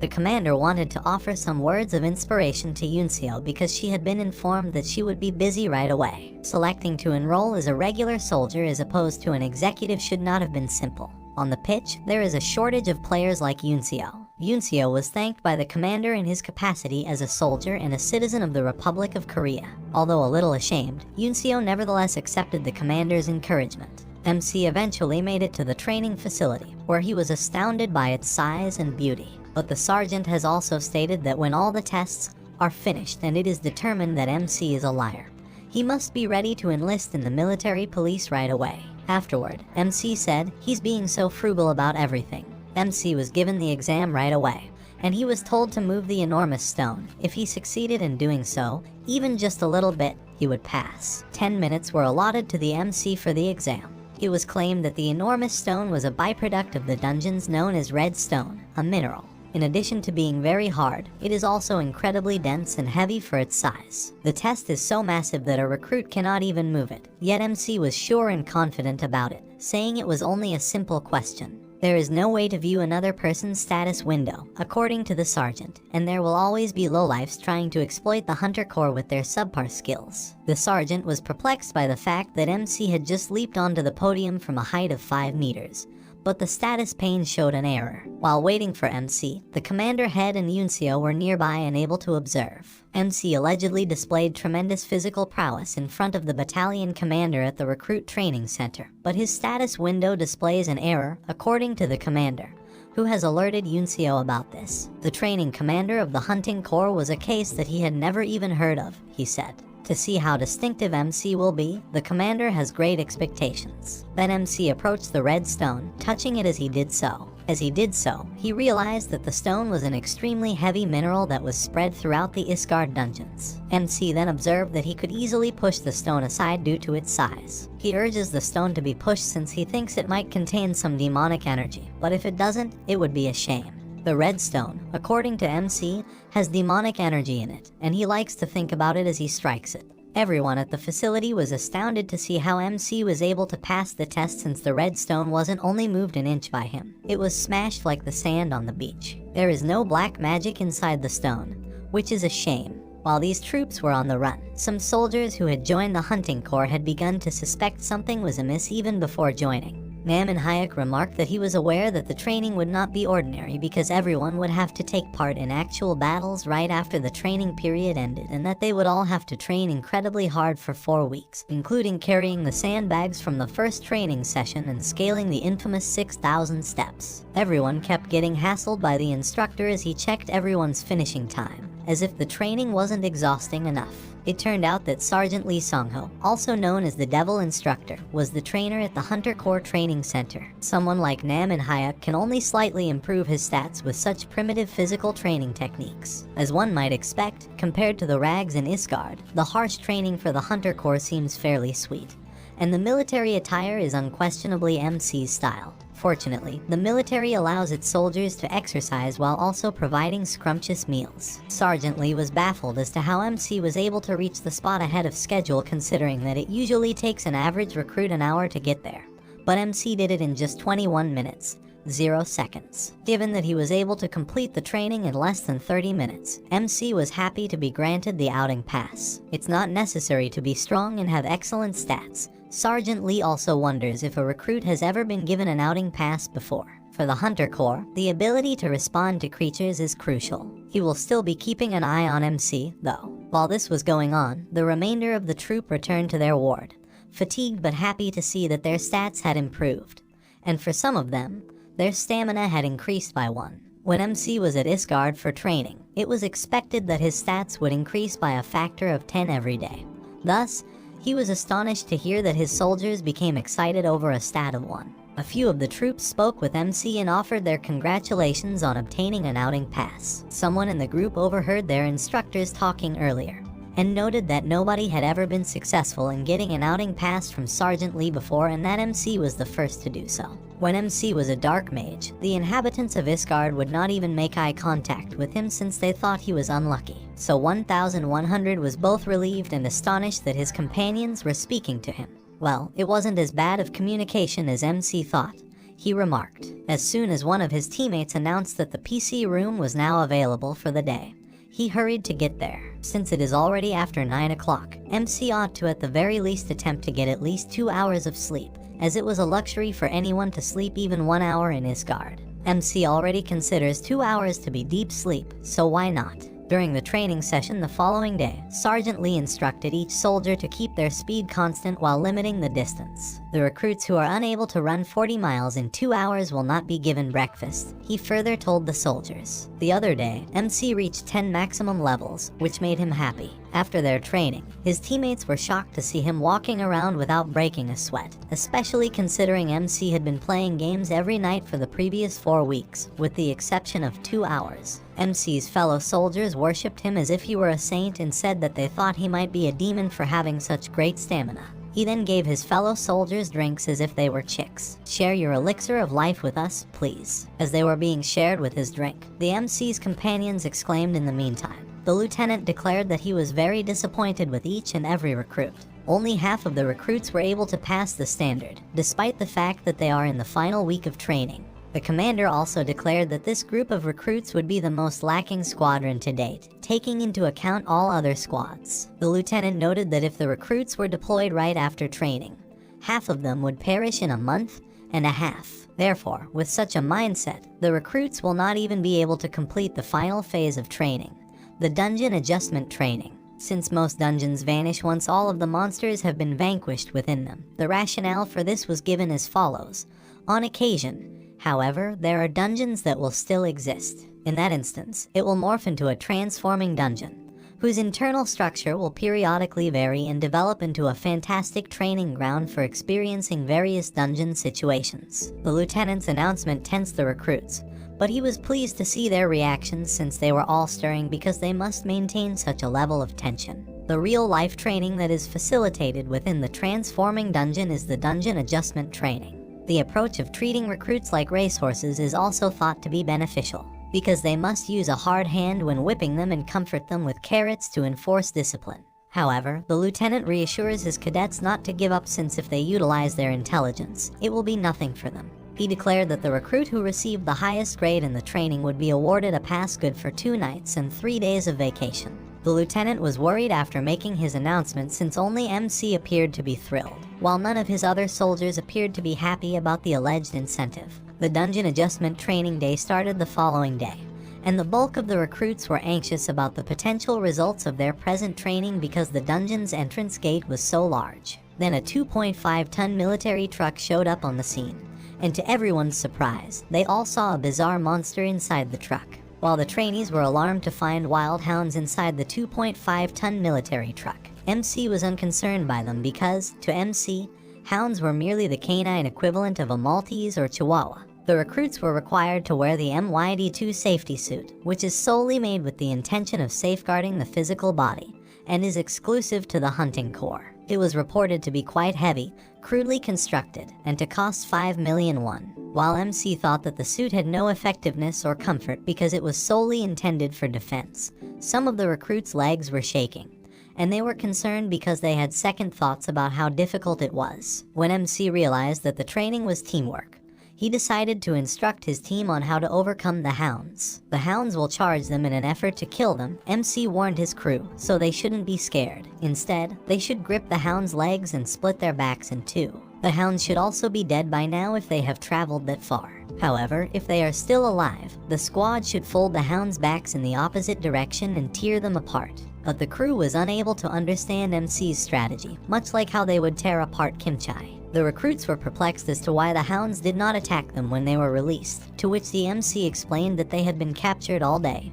The commander wanted to offer some words of inspiration to Yunseo because she had been informed that she would be busy right away. Selecting to enroll as a regular soldier as opposed to an executive should not have been simple. On the pitch, there is a shortage of players like Yunseo. Yunseo was thanked by the commander in his capacity as a soldier and a citizen of the Republic of Korea. Although a little ashamed, Yunseo nevertheless accepted the commander's encouragement. MC eventually made it to the training facility, where he was astounded by its size and beauty. But the sergeant has also stated that when all the tests are finished and it is determined that MC is a liar, he must be ready to enlist in the military police right away. Afterward, MC said he's being so frugal about everything. MC was given the exam right away, and he was told to move the enormous stone. If he succeeded in doing so, even just a little bit, he would pass. 10 minutes were allotted to the MC for the exam. It was claimed that the enormous stone was a byproduct of the dungeons known as red stone, a mineral. In addition to being very hard, it is also incredibly dense and heavy for its size. The test is so massive that a recruit cannot even move it, yet MC was sure and confident about it, saying it was only a simple question. There is no way to view another person's status window, according to the sergeant, and there will always be lowlifes trying to exploit the Hunter Corps with their subpar skills. The sergeant was perplexed by the fact that MC had just leaped onto the podium from a height of 5 meters. But the status pane showed an error. While waiting for MC, the commander head and Yunseo were nearby and able to observe. MC allegedly displayed tremendous physical prowess in front of the battalion commander at the recruit training center, but his status window displays an error, according to the commander, who has alerted Yunseo about this. The training commander of the hunting corps was a case that he had never even heard of, he said. To see how distinctive MC will be, the commander has great expectations. Then MC approached the red stone, touching it as he did so. As he did so, he realized that the stone was an extremely heavy mineral that was spread throughout the Isgard dungeons. MC then observed that he could easily push the stone aside due to its size. He urges the stone to be pushed since he thinks it might contain some demonic energy, but if it doesn't, it would be a shame. The red stone, according to MC, has demonic energy in it, and he likes to think about it as he strikes it. Everyone at the facility was astounded to see how MC was able to pass the test since the red stone wasn't only moved an inch by him. It was smashed like the sand on the beach. There is no black magic inside the stone, which is a shame. While these troops were on the run, some soldiers who had joined the hunting corps had begun to suspect something was amiss even before joining. Re-manhwa remarked that he was aware that the training would not be ordinary because everyone would have to take part in actual battles right after the training period ended, and that they would all have to train incredibly hard for 4 weeks, including carrying the sandbags from the first training session and scaling the infamous 6,000 steps. Everyone kept getting hassled by the instructor as he checked everyone's finishing time, as if the training wasn't exhausting enough. It turned out that Sergeant Lee Song-ho, also known as the Devil Instructor, was the trainer at the Hunter Corps Training Center. Someone like Re-manhwa can only slightly improve his stats with such primitive physical training techniques. As one might expect, compared to the rags in Isgard, the harsh training for the Hunter Corps seems fairly sweet, and the military attire is unquestionably MC's style. Fortunately, the military allows its soldiers to exercise while also providing scrumptious meals. Sergeant Lee was baffled as to how MC was able to reach the spot ahead of schedule, considering that it usually takes an average recruit an hour to get there. But MC did it in just 21 minutes, 0 seconds. Given that he was able to complete the training in less than 30 minutes, MC was happy to be granted the outing pass. It's not necessary to be strong and have excellent stats. Sergeant Lee also wonders if a recruit has ever been given an outing pass before. For the Hunter Corps, the ability to respond to creatures is crucial. He will still be keeping an eye on MC, though. While this was going on, the remainder of the troop returned to their ward, fatigued but happy to see that their stats had improved. And for some of them, their stamina had increased by 1. When MC was at Isgard for training, it was expected that his stats would increase by a factor of 10 every day. Thus, he was astonished to hear that his soldiers became excited over a stat of 1. A few of the troops spoke with MC and offered their congratulations on obtaining an outing pass. Someone in the group overheard their instructors talking earlier, and noted that nobody had ever been successful in getting an outing pass from Sergeant Lee before, and that MC was the first to do so. When MC was a dark mage, the inhabitants of Isgard would not even make eye contact with him since they thought he was unlucky. So 1,100 was both relieved and astonished that his companions were speaking to him. Well, it wasn't as bad of communication as MC thought. he remarked, as soon as one of his teammates announced that the PC room was now available for the day. He hurried to get there. Since it is already after 9 o'clock, MC ought to at the very least attempt to get at least 2 hours of sleep, as it was a luxury for anyone to sleep even 1 hour in Isgard. MC already considers 2 hours to be deep sleep, so why not? During the training session the following day, Sergeant Lee instructed each soldier to keep their speed constant while limiting the distance. The recruits who are unable to run 40 miles in 2 hours will not be given breakfast, he further told the soldiers. The other day, MC reached 10 maximum levels, which made him happy. After their training, his teammates were shocked to see him walking around without breaking a sweat, especially considering MC had been playing games every night for the previous 4 weeks, with the exception of 2 hours. MC's fellow soldiers worshipped him as if he were a saint and said that they thought he might be a demon for having such great stamina. He then gave his fellow soldiers drinks as if they were chicks. "Share your elixir of life with us, please." As they were being shared with his drink, the MC's companions exclaimed in the meantime. The lieutenant declared that he was very disappointed with each and every recruit. Only half of the recruits were able to pass the standard, despite the fact that they are in the final week of training. The commander also declared that this group of recruits would be the most lacking squadron to date, taking into account all other squads. The lieutenant noted that if the recruits were deployed right after training, half of them would perish in a month and a half. Therefore, with such a mindset, the recruits will not even be able to complete the final phase of training, the dungeon adjustment training. Since most dungeons vanish once all of the monsters have been vanquished within them, the rationale for this was given as follows. On occasion, however, there are dungeons that will still exist. In that instance, it will morph into a transforming dungeon, whose internal structure will periodically vary and develop into a fantastic training ground for experiencing various dungeon situations. The lieutenant's announcement tensed the recruits, but he was pleased to see their reactions since they were all stirring because they must maintain such a level of tension. The real-life training that is facilitated within the transforming dungeon is the dungeon adjustment training. The approach of treating recruits like racehorses is also thought to be beneficial, because they must use a hard hand when whipping them and comfort them with carrots to enforce discipline. However, the lieutenant reassures his cadets not to give up since if they utilize their intelligence, it will be nothing for them. He declared that the recruit who received the highest grade in the training would be awarded a pass good for 2 nights and 3 days of vacation. The lieutenant was worried after making his announcement since only MC appeared to be thrilled, while none of his other soldiers appeared to be happy about the alleged incentive. The dungeon adjustment training day started the following day, and the bulk of the recruits were anxious about the potential results of their present training because the dungeon's entrance gate was so large. Then a 2.5-ton military truck showed up on the scene, and to everyone's surprise, they all saw a bizarre monster inside the truck. While the trainees were alarmed to find wild hounds inside the 2.5-ton military truck, MC was unconcerned by them because, to MC, hounds were merely the canine equivalent of a Maltese or Chihuahua. The recruits were required to wear the MYD2 safety suit, which is solely made with the intention of safeguarding the physical body, and is exclusive to the hunting corps. It was reported to be quite heavy, crudely constructed, and to cost 5 million won. While MC thought that the suit had no effectiveness or comfort because it was solely intended for defense, some of the recruits' legs were shaking, and they were concerned because they had second thoughts about how difficult it was. When MC realized that the training was teamwork, he decided to instruct his team on how to overcome the hounds. The hounds will charge them in an effort to kill them, MC warned his crew, so they shouldn't be scared. Instead, they should grip the hounds' legs and split their backs in 2. The hounds should also be dead by now if they have traveled that far. However, if they are still alive, the squad should fold the hounds' backs in the opposite direction and tear them apart. But the crew was unable to understand MC's strategy, much like how they would tear apart kimchi. The recruits were perplexed as to why the hounds did not attack them when they were released, to which the MC explained that they had been captured all day,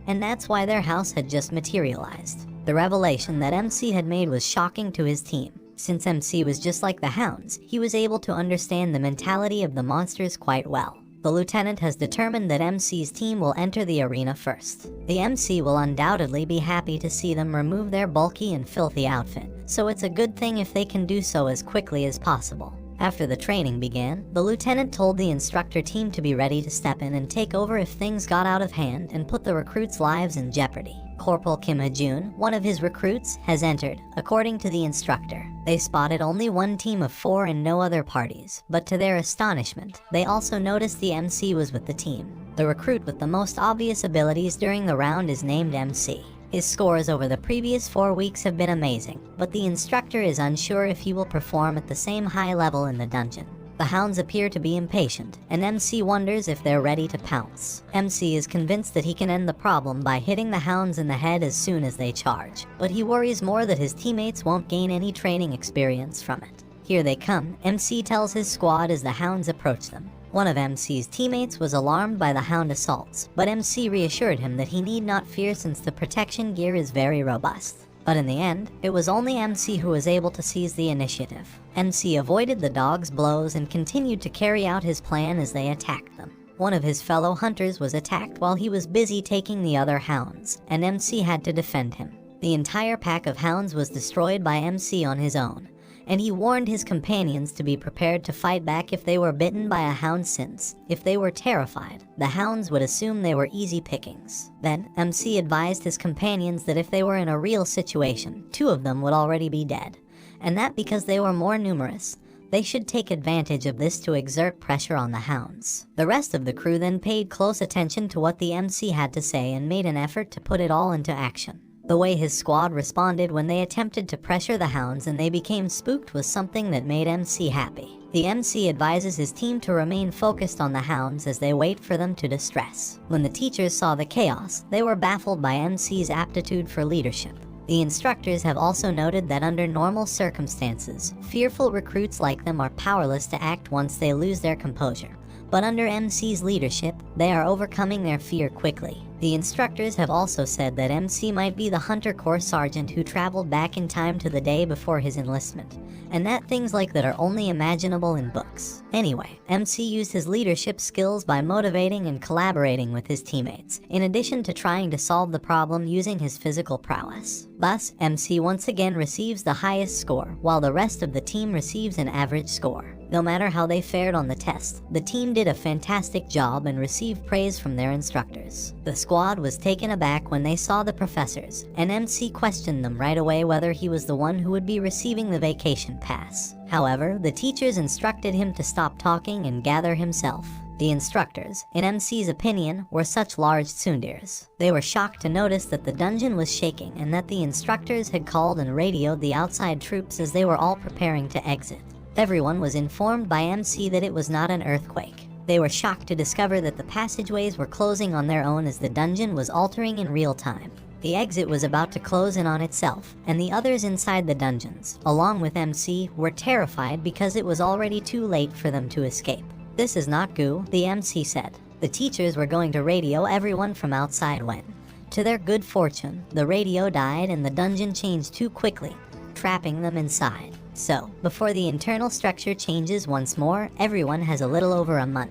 and that's why their house had just materialized. The revelation that MC had made was shocking to his team. Since MC was just like the hounds, he was able to understand the mentality of the monsters quite well. The lieutenant has determined that MC's team will enter the arena first. The MC will undoubtedly be happy to see them remove their bulky and filthy outfit, so it's a good thing if they can do so as quickly as possible. After the training began, the lieutenant told the instructor team to be ready to step in and take over if things got out of hand and put the recruits' lives in jeopardy. Corporal Kim Ha-jun, one of his recruits, has entered, according to the instructor. They spotted only one team of 4 and no other parties, but to their astonishment, they also noticed the MC was with the team. The recruit with the most obvious abilities during the round is named MC. His scores over the previous 4 weeks have been amazing, but the instructor is unsure if he will perform at the same high level in the dungeon. The hounds appear to be impatient, and MC wonders if they're ready to pounce. MC is convinced that he can end the problem by hitting the hounds in the head as soon as they charge, but he worries more that his teammates won't gain any training experience from it. Here they come, MC tells his squad as the hounds approach them. One of MC's teammates was alarmed by the hound assaults, but MC reassured him that he need not fear since the protection gear is very robust. But in the end, it was only MC who was able to seize the initiative. MC avoided the dog's blows and continued to carry out his plan as they attacked them. One of his fellow hunters was attacked while he was busy taking the other hounds, and MC had to defend him. The entire pack of hounds was destroyed by MC on his own, and he warned his companions to be prepared to fight back if they were bitten by a hound since, if they were terrified, the hounds would assume they were easy pickings. Then, MC advised his companions that if they were in a real situation, 2 of them would already be dead, and that because they were more numerous, they should take advantage of this to exert pressure on the hounds. The rest of the crew then paid close attention to what the MC had to say and made an effort to put it all into action. The way his squad responded when they attempted to pressure the hounds and they became spooked was something that made MC happy. The MC advises his team to remain focused on the hounds as they wait for them to distress. When the teachers saw the chaos, they were baffled by MC's aptitude for leadership. The instructors have also noted that under normal circumstances, fearful recruits like them are powerless to act once they lose their composure. But under MC's leadership, they are overcoming their fear quickly. The instructors have also said that MC might be the Hunter Corps sergeant who traveled back in time to the day before his enlistment, and that things like that are only imaginable in books. Anyway, MC used his leadership skills by motivating and collaborating with his teammates, in addition to trying to solve the problem using his physical prowess. Thus, MC once again receives the highest score, while the rest of the team receives an average score. No matter how they fared on the test, the team did a fantastic job and received praise from their instructors. The squad was taken aback when they saw the professors, and MC questioned them right away whether he was the one who would be receiving the vacation pass. However, the teachers instructed him to stop talking and gather himself. The instructors, in MC's opinion, were such large tsunderes. They were shocked to notice that the dungeon was shaking and that the instructors had called and radioed the outside troops as they were all preparing to exit. Everyone was informed by MC that it was not an earthquake. They were shocked to discover that the passageways were closing on their own as the dungeon was altering in real time. The exit was about to close in on itself, and the others inside the dungeons, along with MC, were terrified because it was already too late for them to escape. "This is not goo," the MC said. The teachers were going to radio everyone from outside when, to their good fortune, the radio died and the dungeon changed too quickly, trapping them inside. So, before the internal structure changes once more, everyone has a little over a month